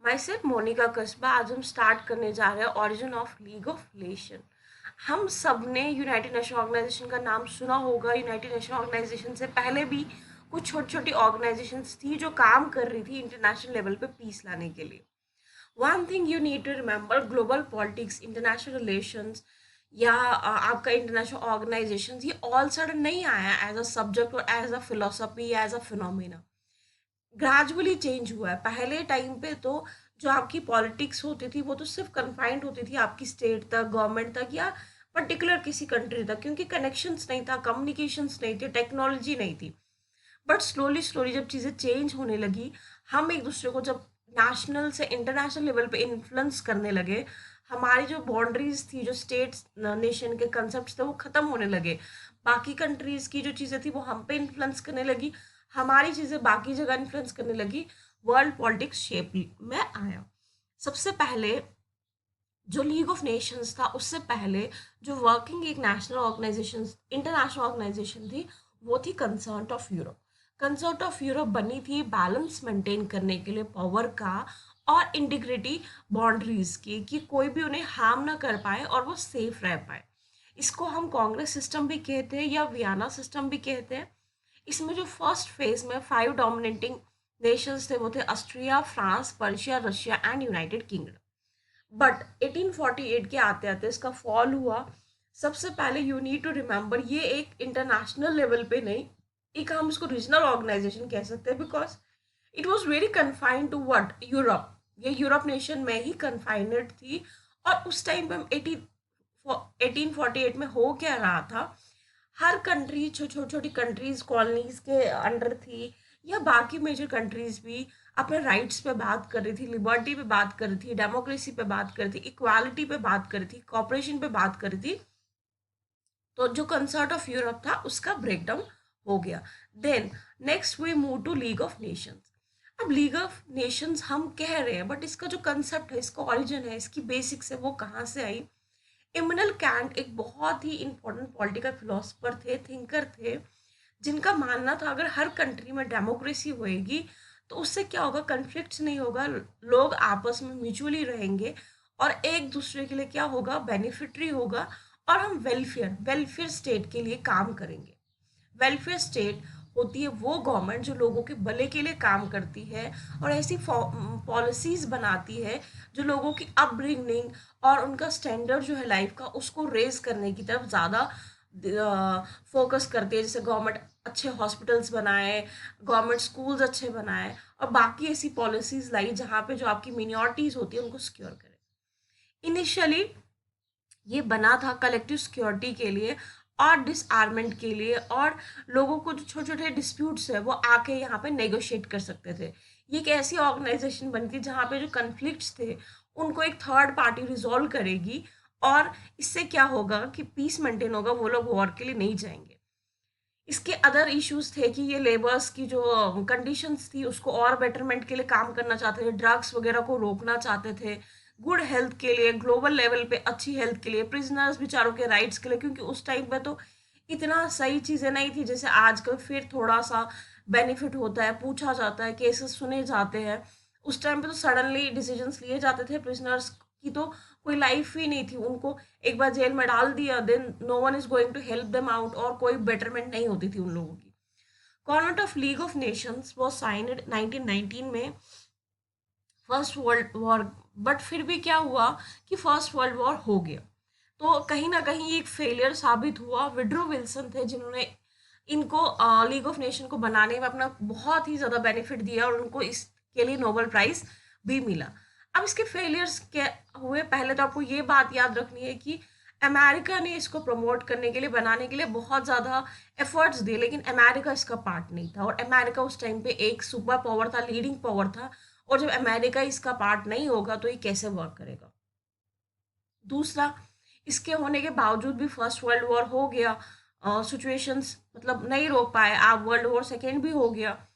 My self Monika कस्बा। आज हम स्टार्ट करने जा रहे हैं origin of league of nation. हम सब ने यूनाइटेड नेशन ऑर्गेनाइजेशन का नाम सुना होगा। यूनाइटेड नेशन ऑर्गेनाइजेशन से पहले भी कुछ छोटी छोटी ऑर्गेनाइजेशंस थी जो काम कर रही थी इंटरनेशनल लेवल पे पीस लाने के लिए। One thing you need to remember, global politics, international relations या आपका इंटरनेशनल ऑर्गेनाइजेशन, ये ऑल सडन नहीं आया एज अ सब्जेक्ट और as a philosophy, as a phenomena. Gradually change हुआ है। पहले टाइम पे तो जो आपकी पॉलिटिक्स होती थी वो तो सिर्फ कन्फाइंड होती थी आपकी स्टेट तक, गवर्नमेंट तक या पर्टिकुलर किसी कंट्री तक, क्योंकि कनेक्शंस नहीं था, कम्युनिकेशंस नहीं थे, टेक्नोलॉजी नहीं थी। बट स्लोली स्लोली जब चीज़ें चेंज होने लगी, हम एक दूसरे को जब नेशनल से इंटरनेशनल लेवल पे इन्फ्लुएंस करने लगे, हमारी जो बाउंड्रीज थी, जो स्टेट्स नेशन के कंसेप्ट थे, वो ख़त्म होने लगे। बाकी कंट्रीज़ की जो चीज़ें थी वो हम पे इन्फ्लुएंस करने लगी, हमारी चीज़ें बाकी जगह इन्फ्लुएंस करने लगी। वर्ल्ड पॉलिटिक्स शेप में आया। सबसे पहले जो लीग ऑफ नेशंस था, उससे पहले जो वर्किंग एक नेशनल ऑर्गेनाइजेशन, इंटरनेशनल ऑर्गेनाइजेशन थी, वो थी concert of Europe. Concert of Europe बनी थी बैलेंस मेंटेन करने के लिए पावर का और इंटीग्रिटी बाउंड्रीज की, कि कोई भी उन्हें हार्म ना कर पाए और वो सेफ रह पाए। इसको हम कांग्रेस सिस्टम भी कहते हैं या वियना सिस्टम भी कहते हैं। इसमें जो फर्स्ट फेज में 5 डोमिनेटिंग नेशंस थे वो थे Austria, France, Persia, Russia and United kingdom. But 1848 के आते आते इसका फॉल हुआ। सबसे पहले यू नीड टू रिमेंबर, ये एक इंटरनेशनल लेवल पे नहीं, एक हम इसको रीजनल ऑर्गेनाइजेशन कह सकते हैं, because it was very confined to what Europe. ये यूरोप नेशन में ही कन्फाइनेड थी। और उस टाइम पे 1848 में हो क्या रहा था, हर कंट्री छोटी छोटी कंट्रीज कॉलोनीज के अंडर थी, या बाकी मेजर कंट्रीज भी अपने राइट्स पे बात कर रही थी, लिबर्टी पे बात कर रही थी, डेमोक्रेसी पे बात कर रही थी, इक्वालिटी पे बात कर रही थी, कॉपरेशन पे बात कर रही थी। तो जो कंसर्ट ऑफ यूरोप था उसका ब्रेकडाउन हो गया। Then next we move to league of nations. अब लीग ऑफ नेशंस हम कह रहे हैं, बट इसका जो कंसेप्ट है, इसका ऑरिजिन है, इसकी बेसिक्स है, वो कहाँ से आई। इमनुअल कैंट एक बहुत ही इंपॉर्टेंट पॉलिटिकल फिलोसफर थे, थिंकर थे, जिनका मानना था अगर हर कंट्री में डेमोक्रेसी होएगी तो उससे क्या होगा, कन्फ्लिक्ट्स नहीं होगा, लोग आपस में म्यूचुअली रहेंगे और एक दूसरे के लिए क्या होगा, बेनिफिटरी होगा, और हम वेलफेयर वेलफेयर स्टेट के लिए काम करेंगे। वेलफेयर स्टेट होती है वो गवर्नमेंट जो लोगों के भले के लिए काम करती है और ऐसी पॉलिसीज बनाती है जो लोगों की अपब्रिंगिंग और उनका स्टैंडर्ड जो है लाइफ का, उसको रेज करने की तरफ ज़्यादा फोकस करती है। जैसे गवर्नमेंट अच्छे हॉस्पिटल्स बनाए, गवर्नमेंट स्कूल्स अच्छे बनाए, और बाकी ऐसी पॉलिसीज लाई जहाँ पे जो आपकी मिनॉरिटीज़ होती है उनको सिक्योर करे। इनिशियली ये बना था कलेक्टिव सिक्योरिटी के लिए और डिसआर्मेंट के लिए, और लोगों को जो छोटे छोटे डिस्प्यूट्स है वो आके यहाँ पे नेगोशिएट कर सकते थे। ये एक ऐसी ऑर्गेनाइजेशन बनी थी जहाँ पे जो कन्फ्लिक्ट्स थे उनको एक थर्ड पार्टी रिजॉल्व करेगी, और इससे क्या होगा कि पीस मेंटेन होगा, वो लोग वॉर के लिए नहीं जाएंगे। इसके अदर इश्यूज थे कि ये लेबर्स की जो कंडीशंस थी उसको और बेटरमेंट के लिए काम करना चाहते थे, ड्रग्स वगैरह को रोकना चाहते थे, गुड हेल्थ के लिए, ग्लोबल लेवल पे अच्छी हेल्थ के लिए, प्रिजनर्स बेचारों के राइट्स के लिए, क्योंकि उस टाइम पे तो इतना सही चीज़ें नहीं थी जैसे आजकल। फिर थोड़ा सा बेनिफिट होता है, पूछा जाता है, केसेस सुने जाते हैं। उस टाइम पे तो सडनली डिसीजंस लिए जाते थे, प्रिजनर्स की तो कोई लाइफ ही नहीं थी, उनको एक बार जेल में डाल दिया, then no one is going to help them out, और कोई बेटरमेंट नहीं होती थी उन लोगों की। Covenant of league of nations was signed 1919 में, फर्स्ट वर्ल्ड वॉर। बट फिर भी क्या हुआ कि फर्स्ट वर्ल्ड वॉर हो गया, तो कहीं ना कहीं एक फेलियर साबित हुआ। विड्रो विल्सन थे जिन्होंने इनको लीग ऑफ नेशन को बनाने में अपना बहुत ही ज़्यादा बेनिफिट दिया, और उनको इसके लिए नोबेल प्राइज़ भी मिला। अब इसके फेलियर्स क्या हुए, पहले तो आपको ये बात याद रखनी है कि अमेरिका ने इसको प्रमोट करने के लिए, बनाने के लिए बहुत ज़्यादा एफर्ट्स दिए, लेकिन अमेरिका इसका पार्ट नहीं था, और अमेरिका उस टाइम पे एक सुपर पावर था, लीडिंग पावर था, और जब अमेरिका इसका पार्ट नहीं होगा तो ये कैसे वर्क करेगा। दूसरा, इसके होने के बावजूद भी फर्स्ट वर्ल्ड वॉर हो गया, सिचुएशंस मतलब नहीं रोक पाए आप, वर्ल्ड वॉर सेकेंड भी हो गया।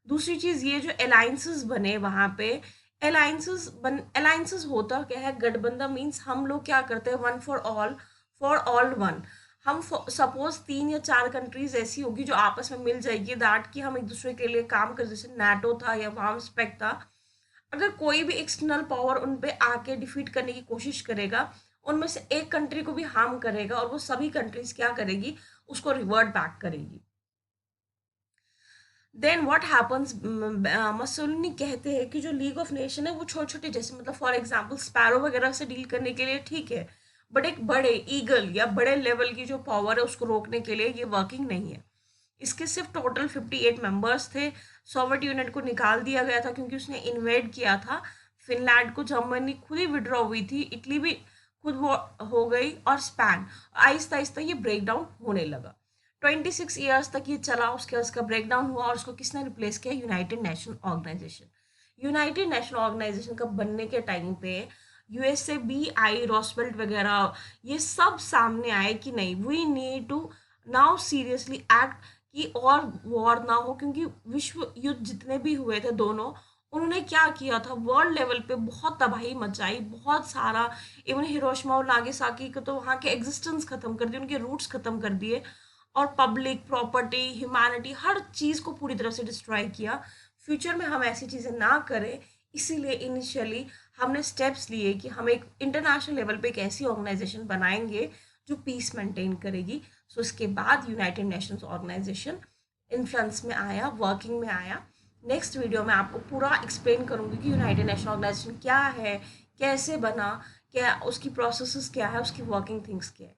दूसरी चीज़ ये जो अलायंसेस बने वहाँ पे, अलायंसेस होता क्या है, गठबंधन मीन्स हम लोग क्या करते हैं, वन फॉर ऑल वन। हम सपोज 3 या 4 कंट्रीज ऐसी होगी जो आपस में मिल जाएगी, दैट कि हम एक दूसरे के लिए काम कर, जैसे नाटो था या वार्म स्पेक था। अगर कोई भी एक्सटर्नल पावर उन पे आके डिफीट करने की कोशिश करेगा, उनमें से एक कंट्री को भी हार्म करेगा और वो सभी कंट्रीज क्या करेगी, उसको रिवर्ट बैक करेगी। देन व्हाट हैपन्स, मसोलिनी कहते हैं कि जो लीग ऑफ नेशन है वो छोटे छोटे, जैसे मतलब फॉर एग्जांपल स्पैरो वगैरह से डील करने के लिए ठीक है, बट एक बड़े ईगल या बड़े लेवल की जो पावर है उसको रोकने के लिए ये वर्किंग नहीं है। इसके सिर्फ टोटल 58 मेंबर्स थे। सोवियत यूनियन को निकाल दिया गया था क्योंकि उसने इन्वेड किया था फिनलैंड को। जर्मनी खुद ही विड्रॉ हुई थी, इटली भी खुद वो हो गई, और स्पेन। आहिस्ता आहिस्ता ये ब्रेक डाउन होने लगा। 26 ईयर्स तक ये चला, उसके उसका ब्रेक डाउन हुआ और उसको किसने रिप्लेस किया, united nation organisation. United nation organisation का बनने के टाइम पे यूएसए भी आई, रॉसवेल्ट वगैरह, ये सब सामने आए कि नहीं, we need to now seriously act कि और वॉर ना हो, क्योंकि विश्व युद्ध जितने भी हुए थे दोनों, उन्होंने क्या किया था, वर्ल्ड लेवल पे बहुत तबाही मचाई, बहुत सारा, इवन हिरोशिमा और नागासाकी को तो वहाँ के एग्जिस्टेंस खत्म कर दिए, उनके रूट्स खत्म कर दिए, और पब्लिक प्रॉपर्टी, ह्यूमैनिटी, हर चीज़ को पूरी तरह से डिस्ट्रॉय किया। फ्यूचर में हम ऐसी चीज़ें ना करें, इसीलिए इनिशियली हमने स्टेप्स लिए कि हम एक इंटरनेशनल लेवल पे एक ऐसी ऑर्गेनाइजेशन बनाएंगे जो पीस मेंटेन करेगी। सो इसके बाद यूनाइटेड नेशंस ऑर्गेनाइजेशन इन्फ्लुएंस में आया, वर्किंग में आया। नेक्स्ट वीडियो में आपको पूरा एक्सप्लेन करूंगी कि यूनाइटेड नेशन ऑर्गेनाइजेशन क्या है, कैसे बना, क्या उसकी प्रोसेसेस क्या है, उसकी वर्किंग थिंग्स क्या है।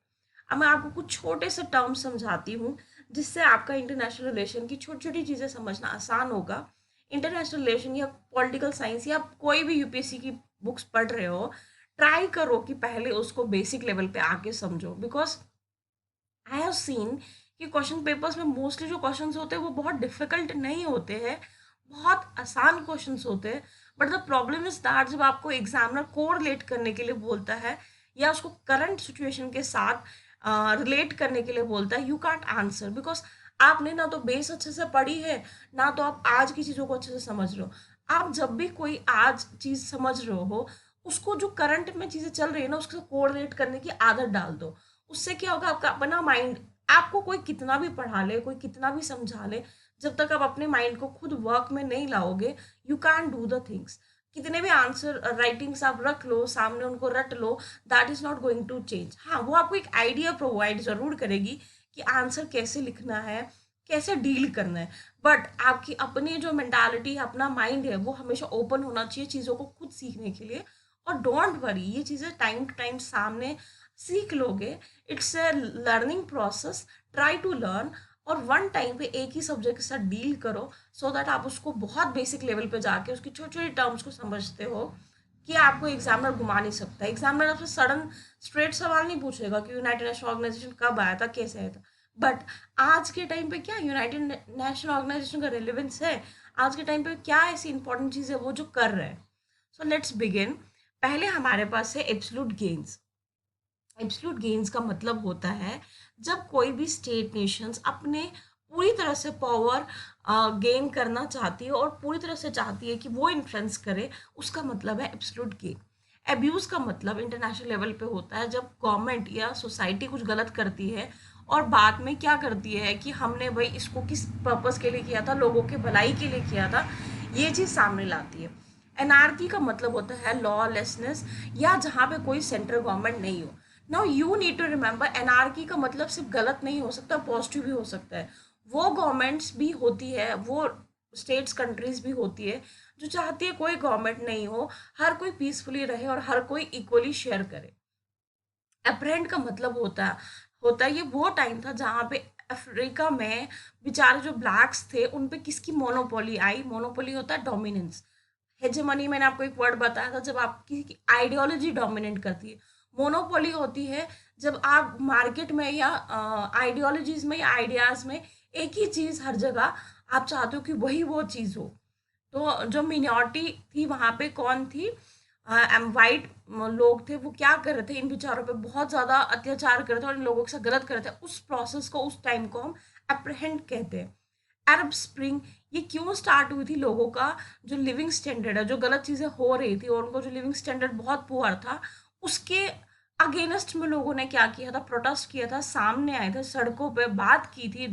अब मैं आपको कुछ छोटे से टर्म्स समझाती हूँ जिससे आपका इंटरनेशनल रिलेशन की छोटी छोटी चीज़ें समझना आसान होगा। इंटरनेशनल रिलेशन या पॉलिटिकल साइंस या कोई भी यूपीएससी की बुक्स पढ़ रहे हो, ट्राई करो कि पहले उसको बेसिक लेवल पे आके समझो, बिकॉज आई हैव सीन कि क्वेश्चन पेपर्स में मोस्टली जो क्वेश्चंस होते हैं वो बहुत डिफिकल्ट नहीं होते हैं, बहुत आसान क्वेश्चंस होते हैं। But the problem is that जब आपको एग्जामिनर कोरिलेट करने के लिए बोलता है या उसको करंट सिचुएशन के साथ रिलेट करने के लिए बोलता है, यू कांट आंसर, बिकॉज आपने ना तो बेस अच्छे से पढ़ी है, ना तो आप आज की चीज़ों को अच्छे से समझ रहे हो। आप जब भी कोई आज चीज़ समझ रहे हो, उसको जो करंट में चीज़ें चल रही है ना उसको कोरिलेट करने की आदत डाल दो। उससे क्या होगा, आपका अपना माइंड, आपको कोई कितना भी पढ़ा ले, कोई कितना भी समझा ले, जब तक आप अपने माइंड को खुद वर्क में नहीं लाओगे, you can do the things. कितने भी आंसर राइटिंग्स आप रख लो सामने, उनको रट लो, that is not going to change. हाँ, वो आपको एक आइडिया प्रोवाइड जरूर करेगी कि आंसर कैसे लिखना है, कैसे डील करना है, बट आपकी अपनी जो मेंटालिटी है, अपना माइंड है, वो हमेशा ओपन होना चाहिए चीज़ों को खुद सीखने के लिए। और डोंट वरी, ये चीज़ें टाइम टू टाइम सामने सीख लोगे। It's a learning process, try to learn, और वन टाइम पे एक ही सब्जेक्ट के साथ डील करो, सो दैट आप उसको बहुत बेसिक लेवल पे जाके उसकी छोटी छोटी टर्म्स को समझते हो कि आपको एग्जामिनर घुमा नहीं सकता। एग्जामिनर आपसे सडन स्ट्रेट सवाल नहीं पूछेगा कि यूनाइटेड नेशन ऑर्गेनाइजेशन कब आया था, कैसे आया था। बट आज के टाइम पे क्या यूनाइटेड नेशन ऑर्गेनाइजेशन का रिलेवेंस है, आज के टाइम पे क्या ऐसी इंपॉर्टेंट चीज़ है वो जो कर रहे हैं। So let's begin. पहले हमारे पास है एब्सोल्यूट गेन्स। एब्सोल्यूट गेन्स का मतलब होता है जब कोई भी स्टेट नेशंस अपने पूरी तरह से पावर गेन करना चाहती है और पूरी तरह से चाहती है कि वो इन्फ्लुएंस करे, उसका मतलब है एब्सोल्यूट गेन। एब्यूज का मतलब इंटरनेशनल लेवल पे होता है जब गवर्नमेंट या सोसाइटी कुछ गलत करती है और बाद में क्या करती है कि हमने भाई इसको किस पर्पस के लिए किया था, लोगों के भलाई के लिए किया था, ये चीज़ सामने लाती है। एनार्की का मतलब होता है लॉलेसनेस, या जहाँ पे कोई सेंट्रल गवर्नमेंट नहीं हो। Now you need to remember, anarchy का मतलब सिर्फ गलत नहीं हो सकता, पॉजिटिव भी हो सकता है। वो गवर्नमेंट्स भी होती है, वो स्टेट्स कंट्रीज भी होती है जो चाहती है कोई गवर्नमेंट नहीं हो, हर कोई पीसफुली रहे और हर कोई इक्वली शेयर करे। अप्रहेंड का मतलब होता है ये वो टाइम था जहाँ पे अफ्रीका में बेचारे जो ब्लैक्स थे उन पे किसकी मोनोपोली आई। मोनोपोली होता है डोमिनेंस। हेजेमनी, मैंने आपको एक वर्ड बताया था, जब आपकी आइडियोलॉजी डोमिनेट करती है। मोनोपोली होती है जब आप मार्केट में या आइडियोलॉजीज में या आइडियाज में एक ही चीज हर जगह आप चाहते हो कि वही वो चीज हो। तो जो मिनॉरिटी थी वहां पे कौन थी, वाइट लोग थे, वो क्या कर रहे थे, इन बेचारों पे बहुत ज्यादा अत्याचार कर रहे थे और इन लोगों के साथ गलत कर रहे थे। उस प्रोसेस को, उस टाइम को हम अप्रहेंड कहते हैं। अरब स्प्रिंग ये क्यों स्टार्ट हुई थी, लोगों का जो लिविंग स्टैंडर्ड है, जो गलत चीजें हो रही थी और उनको जो लिविंग स्टैंडर्ड बहुत पुअर था, उसके अगेंस्ट में लोगों ने क्या किया था, प्रोटेस्ट किया था, सामने आए थे, सड़कों पे बात की थी,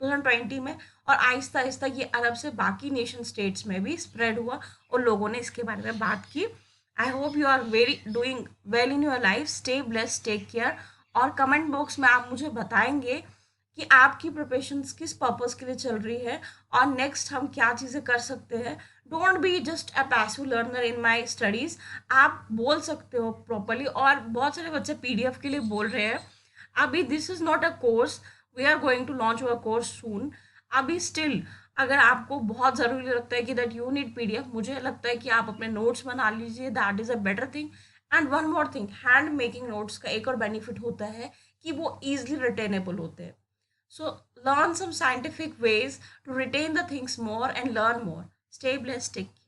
2020 में, और आहिस्ता आहिस्ता ये अरब से बाकी नेशन स्टेट्स में भी स्प्रेड हुआ और लोगों ने इसके बारे में बात की। I hope you are very doing well in your life, stay blessed, take care. और कमेंट बॉक्स में आप मुझे बताएंगे कि आपकी प्रिपरेशंस किस पर्पस के लिए चल रही है और नेक्स्ट हम क्या चीज़ें कर सकते हैं। Don't be just a passive learner in my studies, आप बोल सकते हो प्रॉपरली। और बहुत सारे बच्चे पीडीएफ के लिए बोल रहे हैं। अभी this is not a course, we are going to launch our course soon. अभी स्टिल अगर आपको बहुत ज़रूरी लगता है कि दैट यू नीड पीडीएफ, मुझे लगता है कि आप अपने नोट्स बना लीजिए, that is a better thing. And one more thing, hand making notes का एक और बेनिफिट होता है कि वो ईजिली रिटेनेबल होते हैं। So learn some scientific ways to retain the things more and learn more. Stay blessed. Take care.